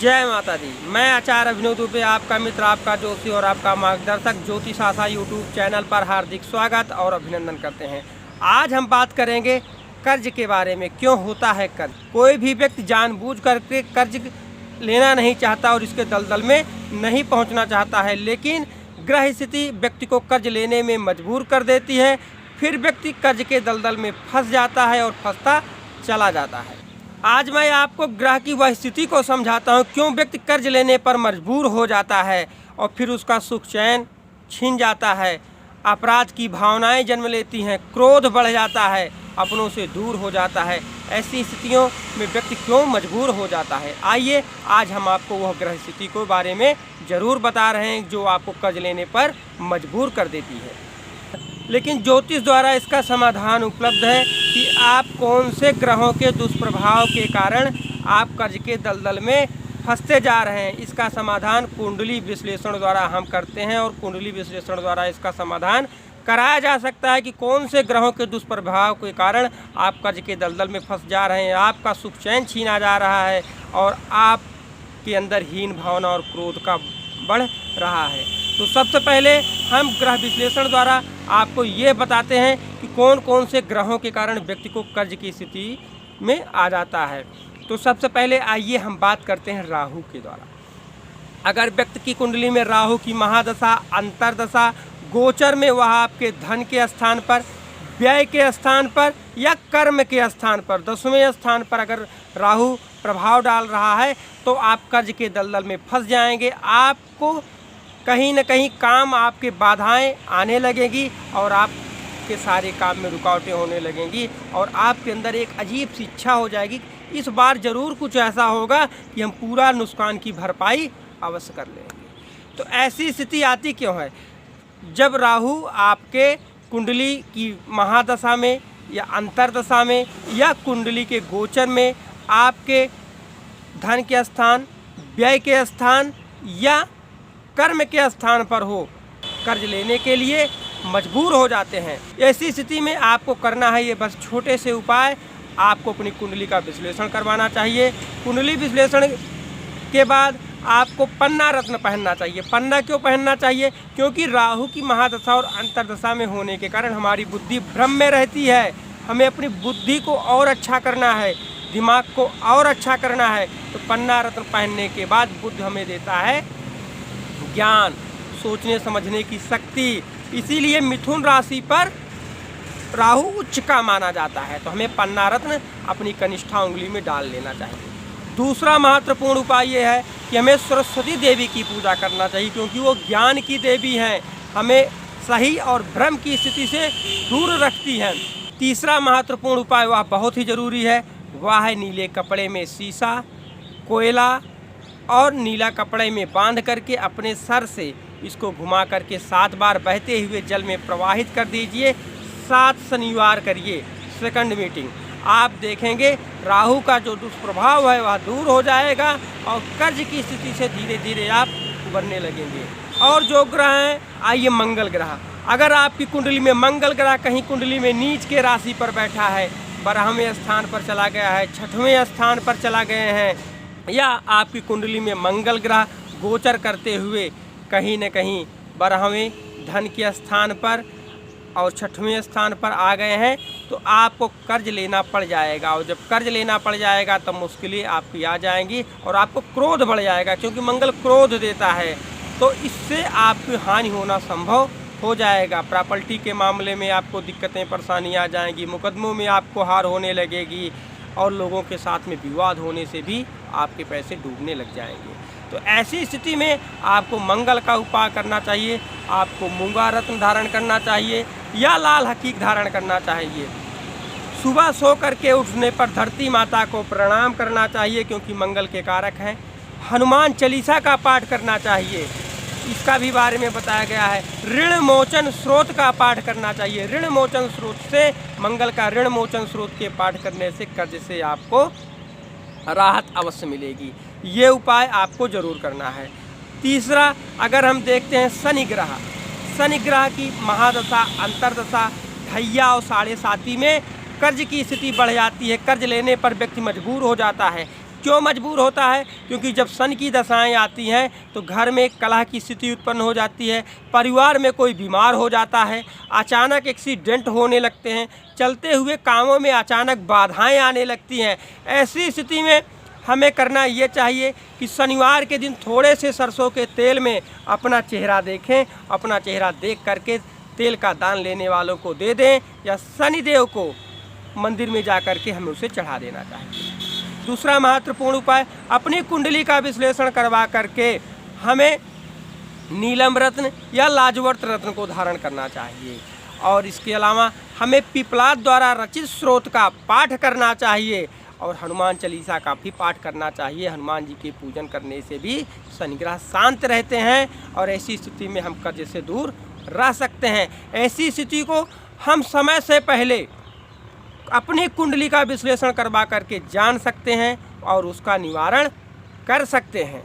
जय माता दी। मैं आचार्य अभिनव दुबे, आपका मित्र, आपका जोशी और आपका मार्गदर्शक ज्योतिष आशा यूट्यूब चैनल पर हार्दिक स्वागत और अभिनंदन करते हैं। आज हम बात करेंगे कर्ज के बारे में। क्यों होता है कर्ज? कोई भी व्यक्ति जानबूझ करके कर्ज लेना नहीं चाहता और इसके दलदल में नहीं पहुंचना चाहता है, लेकिन ग्रह स्थिति व्यक्ति को कर्ज लेने में मजबूर कर देती है। फिर व्यक्ति कर्ज के दलदल में फंस जाता है और फंसता चला जाता है। आज मैं आपको ग्रह की वह स्थिति को समझाता हूँ, क्यों व्यक्ति कर्ज लेने पर मजबूर हो जाता है और फिर उसका सुख चैन छिन जाता है, अपराध की भावनाएं जन्म लेती हैं, क्रोध बढ़ जाता है, अपनों से दूर हो जाता है। ऐसी स्थितियों में व्यक्ति क्यों मजबूर हो जाता है, आइए आज हम आपको वह ग्रह स्थिति के बारे में ज़रूर बता रहे हैं जो आपको कर्ज लेने पर मजबूर कर देती है। लेकिन ज्योतिष द्वारा इसका समाधान उपलब्ध है कि आप कौन से ग्रहों के दुष्प्रभाव के कारण आप कर्ज के दलदल में फंसते जा रहे हैं। इसका समाधान कुंडली विश्लेषण द्वारा हम करते हैं और कुंडली विश्लेषण द्वारा इसका समाधान कराया जा सकता है कि कौन से ग्रहों के दुष्प्रभाव के कारण आप कर्ज के दलदल में फंस जा रहे हैं, आपका सुख चैन छीना जा रहा है और आपके अंदर हीन भावना और क्रोध का बढ़ रहा है। तो सबसे पहले हम ग्रह विश्लेषण द्वारा आपको ये बताते हैं कि कौन कौन से ग्रहों के कारण व्यक्ति को कर्ज की स्थिति में आ जाता है। तो सबसे पहले आइए हम बात करते हैं राहु के द्वारा। अगर व्यक्ति की कुंडली में राहु की महादशा, अंतरदशा, गोचर में वह आपके धन के स्थान पर, व्यय के स्थान पर या कर्म के स्थान पर 10वें स्थान पर अगर राहु प्रभाव डाल रहा है तो आप कर्ज के दलदल में फंस जाएंगे। आपको कहीं न कहीं काम आपके बाधाएं आने लगेगी और आपके सारे काम में रुकावटें होने लगेंगी और आपके अंदर एक अजीब सी इच्छा हो जाएगी, इस बार ज़रूर कुछ ऐसा होगा कि हम पूरा नुकसान की भरपाई अवश्य कर लेंगे। तो ऐसी स्थिति आती क्यों है? जब राहु आपके कुंडली की महादशा में या अंतरदशा में या कुंडली के गोचर में आपके धन के स्थान, व्यय के स्थान या कर्म के स्थान पर हो, कर्ज लेने के लिए मजबूर हो जाते हैं। ऐसी स्थिति में आपको करना है ये बस छोटे से उपाय। आपको अपनी कुंडली का विश्लेषण करवाना चाहिए। कुंडली विश्लेषण के बाद आपको पन्ना रत्न पहनना चाहिए। पन्ना क्यों पहनना चाहिए? क्योंकि राहु की महादशा और अंतरदशा में होने के कारण हमारी बुद्धि भ्रम में रहती है। हमें अपनी बुद्धि को और अच्छा करना है, दिमाग को और अच्छा करना है। तो पन्ना रत्न पहनने के बाद बुद्ध हमें देता है ज्ञान, सोचने समझने की शक्ति। इसीलिए मिथुन राशि पर राहु उच्च का माना जाता है। तो हमें पन्ना रत्न अपनी कनिष्ठा उंगली में डाल लेना चाहिए। दूसरा महत्वपूर्ण उपाय ये है कि हमें सरस्वती देवी की पूजा करना चाहिए, क्योंकि वो ज्ञान की देवी हैं, हमें सही और भ्रम की स्थिति से दूर रखती हैं। तीसरा महत्वपूर्ण उपाय वह बहुत ही ज़रूरी है, वह है नीले कपड़े में शीशा, कोयला और नीला कपड़े में बांध करके अपने सर से इसको घुमा करके 7 बार बहते हुए जल में प्रवाहित कर दीजिए। 7 शनिवार करिए सेकंड मीटिंग। आप देखेंगे राहु का जो दुष्प्रभाव है वह दूर हो जाएगा और कर्ज की स्थिति से धीरे धीरे आप उबरने लगेंगे। और जो ग्रह हैं, आइए मंगल ग्रह। अगर आपकी कुंडली में मंगल ग्रह कहीं कुंडली में नीच के राशि पर बैठा है, 12वें स्थान पर चला गया है, 6वें स्थान पर चला गए हैं, या आपकी कुंडली में मंगल ग्रह गोचर करते हुए कहीं न कहीं 12वें धन के स्थान पर और 6वें स्थान पर आ गए हैं, तो आपको कर्ज लेना पड़ जाएगा। और जब कर्ज लेना पड़ जाएगा तब मुश्किलें आपकी आ जाएंगी और आपको क्रोध बढ़ जाएगा, क्योंकि मंगल क्रोध देता है। तो इससे आपकी हानि होना संभव हो जाएगा। प्रॉपर्टी के मामले में आपको दिक्कतें परेशानियाँ आ जाएंगी, मुकदमों में आपको हार होने लगेगी और लोगों के साथ में विवाद होने से भी आपके पैसे डूबने लग जाएंगे। तो ऐसी स्थिति में आपको मंगल का उपाय करना चाहिए। आपको मूंगा रत्न धारण करना चाहिए या लाल हकीक धारण करना चाहिए। सुबह सो करके उठने पर धरती माता को प्रणाम करना चाहिए, क्योंकि मंगल के कारक हैं। हनुमान चालीसा का पाठ करना चाहिए, इसका भी बारे में बताया गया है। ऋण मोचन स्रोत का पाठ करना चाहिए। ऋण मोचन स्रोत से, मंगल का ऋण मोचन स्रोत के पाठ करने से कर्ज से आपको राहत अवश्य मिलेगी। ये उपाय आपको ज़रूर करना है। तीसरा, अगर हम देखते हैं शनि ग्रह की महादशा, अंतरदशा, ढैया और 7.5 में कर्ज की स्थिति बढ़ जाती है। कर्ज लेने पर व्यक्ति मजबूर हो जाता है। क्यों मजबूर होता है? क्योंकि जब शनि की दशाएं आती हैं तो घर में कलह की स्थिति उत्पन्न हो जाती है, परिवार में कोई बीमार हो जाता है, अचानक एक्सीडेंट होने लगते हैं, चलते हुए कामों में अचानक बाधाएं आने लगती हैं। ऐसी स्थिति में हमें करना ये चाहिए कि शनिवार के दिन थोड़े से सरसों के तेल में अपना चेहरा देखें, अपना चेहरा देख करके तेल का दान लेने वालों को दे दें या शनिदेव को मंदिर में जा कर के हमें उसे चढ़ा देना चाहिए। दूसरा महत्वपूर्ण उपाय, अपनी कुंडली का विश्लेषण करवा करके हमें नीलम रत्न या लाजवर्त रत्न को धारण करना चाहिए। और इसके अलावा हमें पिपलाद द्वारा रचित स्रोत का पाठ करना चाहिए और हनुमान चालीसा का भी पाठ करना चाहिए। हनुमान जी के पूजन करने से भी शनि ग्रह शांत रहते हैं और ऐसी स्थिति में हम कर्ज से दूर रह सकते हैं। ऐसी स्थिति को हम समय से पहले अपनी कुंडली का विश्लेषण करवा करके जान सकते हैं और उसका निवारण कर सकते हैं।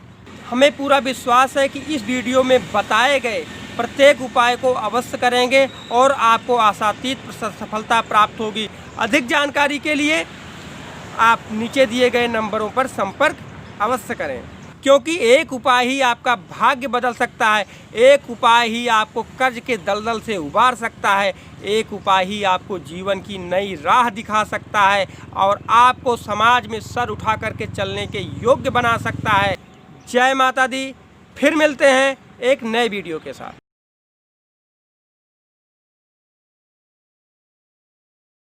हमें पूरा विश्वास है कि इस वीडियो में बताए गए प्रत्येक उपाय को अवश्य करेंगे और आपको आशातीत सफलता प्राप्त होगी। अधिक जानकारी के लिए आप नीचे दिए गए नंबरों पर संपर्क अवश्य करें, क्योंकि एक उपाय ही आपका भाग्य बदल सकता है, एक उपाय ही आपको कर्ज के दलदल से उबार सकता है, एक उपाय ही आपको जीवन की नई राह दिखा सकता है और आपको समाज में सर उठा करके चलने के योग्य बना सकता है। जय माता दी। फिर मिलते हैं एक नए वीडियो के साथ।